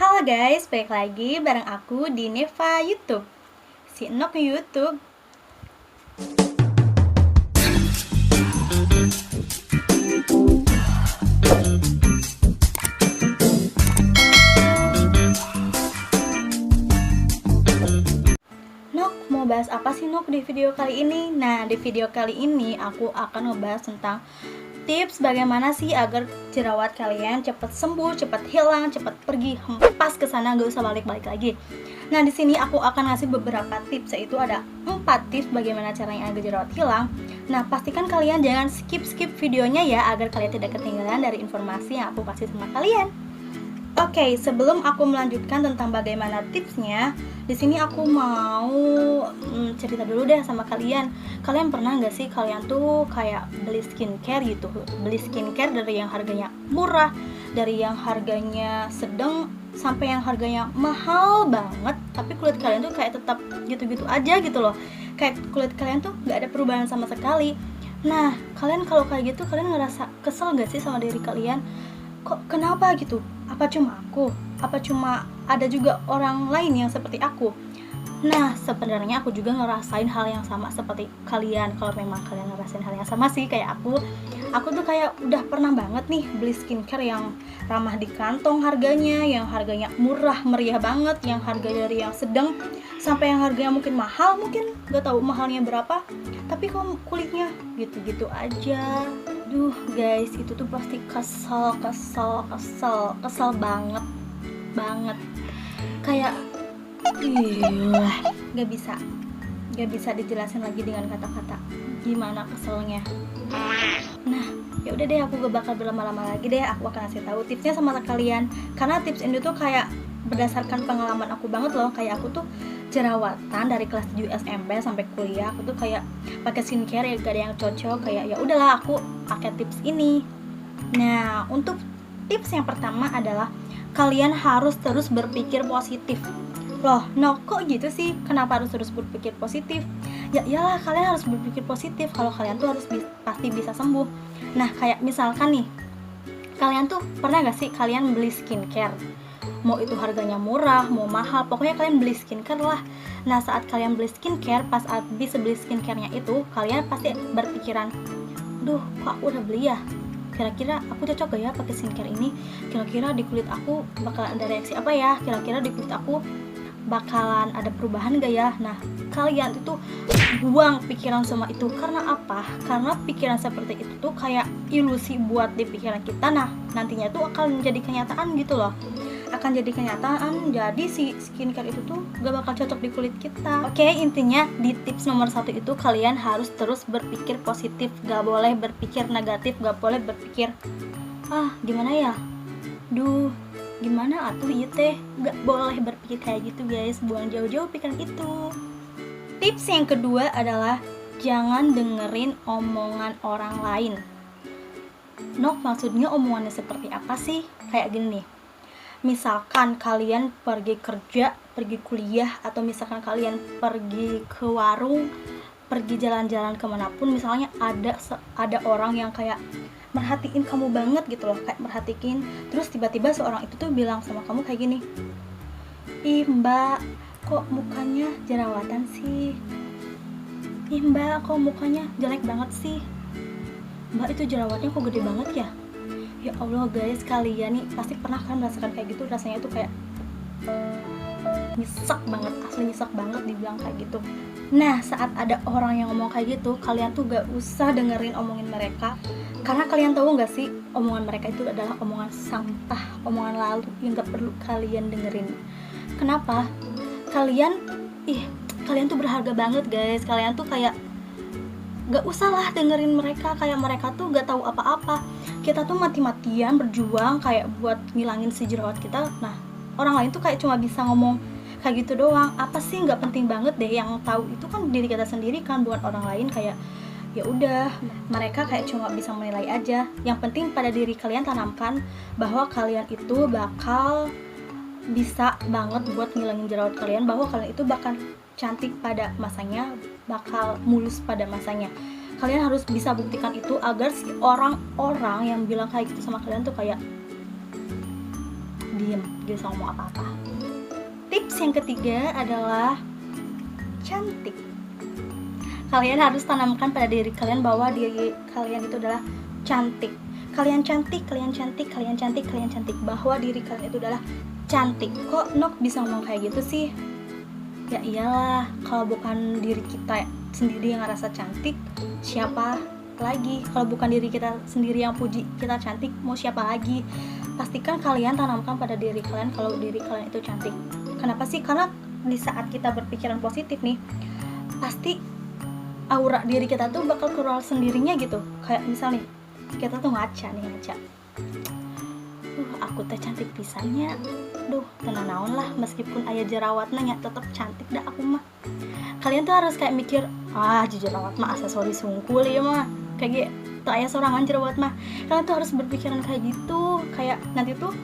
Halo guys, balik lagi bareng aku di Neva YouTube. Si Nok YouTube. Nok, mau bahas apa sih Nok di video kali ini? Nah, di video kali ini aku akan ngebahas tentang tips bagaimana sih agar jerawat kalian cepat sembuh, cepat hilang, cepat pergi, hempas ke sana, nggak usah balik-balik lagi. Nah, di sini aku akan ngasih beberapa tips, yaitu ada 4 tips bagaimana caranya agar jerawat hilang. Nah, pastikan kalian jangan skip videonya ya, agar kalian tidak ketinggalan dari informasi yang aku kasih sama kalian. Oke, sebelum aku melanjutkan tentang bagaimana tipsnya, di sini aku mau cerita dulu deh sama kalian. Kalian pernah nggak sih kalian tuh kayak beli skincare gitu, beli skincare dari yang harganya murah, dari yang harganya sedang sampai yang harganya mahal banget, tapi kulit kalian tuh kayak tetap gitu-gitu aja gitu loh. Kayak kulit kalian tuh nggak ada perubahan sama sekali. Nah, kalian kalau kayak gitu kalian ngerasa kesel nggak sih sama diri kalian? Kok kenapa gitu? Apa cuma aku? Apa cuma ada juga orang lain yang seperti aku? Nah, sebenarnya aku juga ngerasain hal yang sama seperti kalian. Kalau memang kalian ngerasain hal yang sama sih kayak aku tuh kayak udah pernah banget nih beli skincare yang ramah di kantong harganya, yang harganya murah meriah banget, yang harga dari yang sedang sampai yang harganya mungkin mahal, mungkin nggak tahu mahalnya berapa, tapi kok kulitnya gitu-gitu aja. Duh guys, itu tuh pasti kesel banget. Kayak gak bisa dijelasin lagi dengan kata-kata gimana keselnya. Nah, ya udah deh, aku gak bakal berlama-lama lagi deh. Aku akan kasih tahu tipsnya sama kalian, karena tips ini tuh kayak berdasarkan pengalaman aku banget loh. Kayak aku tuh jerawatan dari kelas 7 SMP sampai kuliah, aku tuh kayak pakai skincare ya gak ada yang cocok, kayak ya udahlah aku pakai tips ini. Nah, untuk tips yang pertama adalah kalian harus terus berpikir positif. Loh, kok gitu sih? Kenapa harus terus berpikir positif? Ya iyalah, kalian harus berpikir positif kalau kalian tuh harus pasti bisa sembuh. Nah, kayak misalkan nih, kalian tuh pernah gak sih kalian beli skincare? Mau itu harganya murah, mau mahal, pokoknya kalian beli skincare lah. Nah, saat kalian beli skincare, pas habis beli skincare-nya itu, kalian pasti berpikiran, duh, kok aku udah beli ya? Kira-kira aku cocok gak ya pakai skincare ini? Kira-kira di kulit aku bakalan ada reaksi apa ya? Kira-kira di kulit aku bakalan ada perubahan gak ya? Nah, kalian itu buang pikiran semua itu. Karena apa? Karena pikiran seperti itu tuh kayak ilusi buat di pikiran kita. Nah, nantinya tuh akan menjadi kenyataan gitu loh. Akan jadi kenyataan, jadi si skincare itu tuh gak bakal cocok di kulit kita. Oke, intinya di tips nomor 1 itu kalian harus terus berpikir positif, gak boleh berpikir negatif, gak boleh berpikir gimana ya, duh gimana atuh iya teh, gak boleh berpikir kayak gitu guys, buang jauh-jauh pikiran itu. Tips yang kedua adalah jangan dengerin omongan orang lain. Nok, maksudnya omongannya seperti apa sih? Kayak gini nih, misalkan kalian pergi kerja, pergi kuliah, atau misalkan kalian pergi ke warung, pergi jalan-jalan kemanapun, misalnya ada orang yang kayak merhatiin kamu banget gitu loh, kayak merhatiin, terus tiba-tiba seorang itu tuh bilang sama kamu kayak gini, ih mbak, kok mukanya jerawatan sih? Ih mbak, kok mukanya jelek banget sih? Mbak, itu jerawatnya kok gede banget ya? Ya Allah guys, kalian nih pasti pernah kan merasakan kayak gitu, rasanya tuh kayak nyesek banget, asli nyesek banget dibilang kayak gitu. Nah, saat ada orang yang ngomong kayak gitu, kalian tuh gak usah dengerin omongin mereka, karena kalian tahu gak sih, omongan mereka itu adalah omongan sampah, omongan lalu yang gak perlu kalian dengerin. Kenapa? Kalian tuh berharga banget guys, kalian tuh kayak gak usah lah dengerin mereka, kayak mereka tuh gak tahu apa-apa. Kita tuh mati-matian berjuang kayak buat ngilangin si jerawat kita. Nah, orang lain tuh kayak cuma bisa ngomong kayak gitu doang. Apa sih, gak penting banget deh, yang tahu itu kan diri kita sendiri kan, bukan orang lain. Kayak ya udah, mereka kayak cuma bisa menilai aja. Yang penting pada diri kalian tanamkan bahwa kalian itu bakal bisa banget buat ngilangin jerawat kalian, bahwa kalian itu bakal cantik pada masanya, bakal mulus pada masanya. Kalian harus bisa buktikan itu agar si orang-orang yang bilang kayak gitu sama kalian tuh kayak diem, gak bisa ngomong apa-apa. Tips yang ketiga adalah cantik. Kalian harus tanamkan pada diri kalian bahwa diri kalian itu adalah cantik. Kalian cantik, kalian cantik, kalian cantik, kalian cantik. Bahwa diri kalian itu adalah cantik. Kok Nok bisa ngomong kayak gitu sih? Ya iyalah, kalau bukan diri kita sendiri yang ngerasa cantik, siapa lagi? Kalau bukan diri kita sendiri yang puji kita cantik, mau siapa lagi? Pastikan kalian tanamkan pada diri kalian kalau diri kalian itu cantik. Kenapa sih? Karena di saat kita berpikiran positif nih, pasti aura diri kita tuh bakal keluar sendirinya gitu. Kayak misal nih, kita tuh ngaca, aku teh cantik pisannya, tenang naon lah, meskipun aya jerawatna nya tetep cantik dah aku mah. Kalian tuh harus kayak mikir, jerawat mah aksesoris sungkul ya mah, kayak gitu, aya sorangan jerawat mah. Kalian tuh harus berpikiran kayak gitu, kayak nanti tuh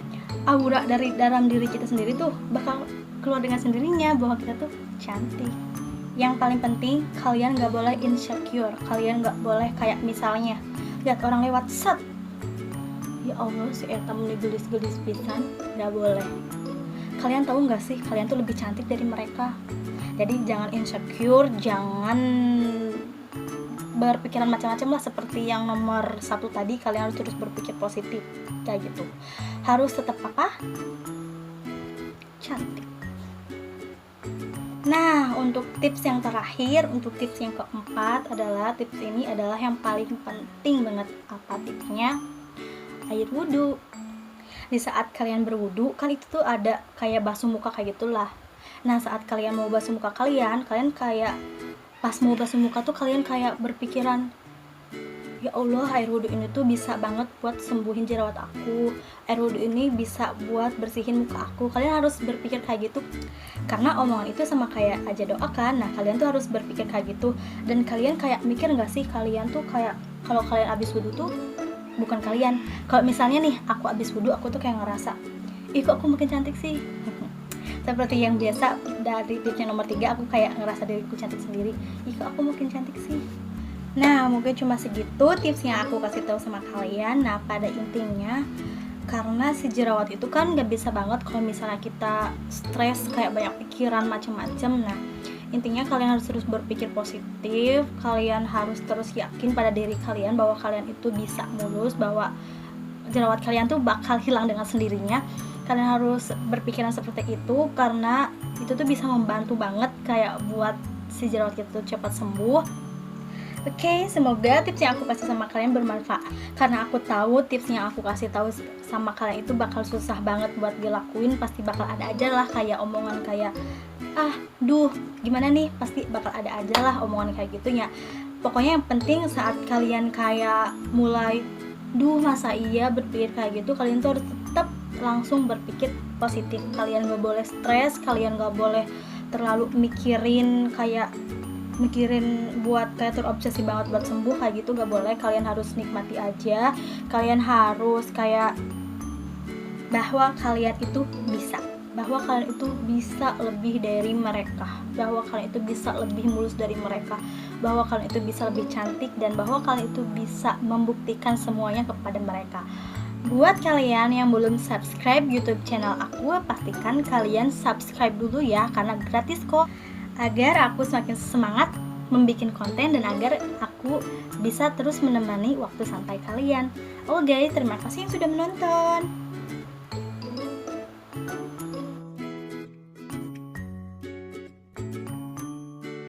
aura dari dalam diri kita sendiri tuh bakal keluar dengan sendirinya bahwa kita tuh cantik. Yang paling penting, kalian gak boleh insecure, kalian gak boleh kayak misalnya lihat orang lewat, set, ya Allah si Eta meni gelis-gelis pisan, gak boleh. Kalian tahu gak sih, kalian tuh lebih cantik dari mereka. Jadi jangan insecure, jangan berpikiran macam-macam lah. Seperti yang nomor 1 tadi, kalian harus terus berpikir positif, kayak gitu. Harus tetap apa? Cantik. Nah, untuk tips yang terakhir, untuk tips yang keempat adalah, tips ini adalah yang paling penting banget. Apa tipsnya? Air wudhu. Di saat kalian berwudhu, kan itu tuh ada kayak basuh muka kayak gitulah. Nah, saat kalian mau basuh muka kalian kayak pas mau basuh muka tuh kalian kayak berpikiran, ya Allah, air wudhu ini tuh bisa banget buat sembuhin jerawat aku. Air wudhu ini bisa buat bersihin muka aku. Kalian harus berpikir kayak gitu. Karena omongan itu sama kayak aja doa kan. Nah, kalian tuh harus berpikir kayak gitu. Dan kalian kayak mikir gak sih, kalian tuh kayak kalau kalian abis wudhu tuh, bukan kalian, kalau misalnya nih aku abis wudhu, aku tuh kayak ngerasa, ih kok aku makin cantik sih. Seperti yang biasa dari tips yang nomor 3, aku kayak ngerasa diriku cantik sendiri, ih kok aku makin cantik sih. Nah, mungkin cuma segitu tips yang aku kasih tahu sama kalian. Nah, pada intinya, karena si jerawat itu kan gak bisa banget kalau misalnya kita stres, kayak banyak pikiran macam-macam. Nah, intinya kalian harus terus berpikir positif, kalian harus terus yakin pada diri kalian bahwa kalian itu bisa mulus, bahwa jerawat kalian tuh bakal hilang dengan sendirinya. Kalian harus berpikiran seperti itu, karena itu tuh bisa membantu banget kayak buat si jerawat kita tuh cepat sembuh. Oke, semoga tips yang aku kasih sama kalian bermanfaat. Karena aku tahu tips yang aku kasih tahu sama kalian itu bakal susah banget buat dilakuin. Pasti bakal ada aja lah kayak omongan kayak, gimana nih, pasti bakal ada aja lah omongan kayak gitu ya. Pokoknya yang penting saat kalian kayak mulai, masa iya berpikir kayak gitu, kalian tuh harus tetap langsung berpikir positif. Kalian gak boleh stres, kalian gak boleh terlalu mikirin buat kayak terobsesi banget buat sembuh kayak gitu, gak boleh. Kalian harus nikmati aja, kalian harus kayak bahwa kalian itu bisa, bahwa kalian itu bisa lebih dari mereka, bahwa kalian itu bisa lebih mulus dari mereka, bahwa kalian itu bisa lebih cantik, dan bahwa kalian itu bisa membuktikan semuanya kepada mereka. Buat kalian yang belum subscribe YouTube channel aku, pastikan kalian subscribe dulu ya, karena gratis kok, agar aku semakin semangat membuat konten dan agar aku bisa terus menemani waktu santai kalian. Oke, terima kasih yang sudah menonton.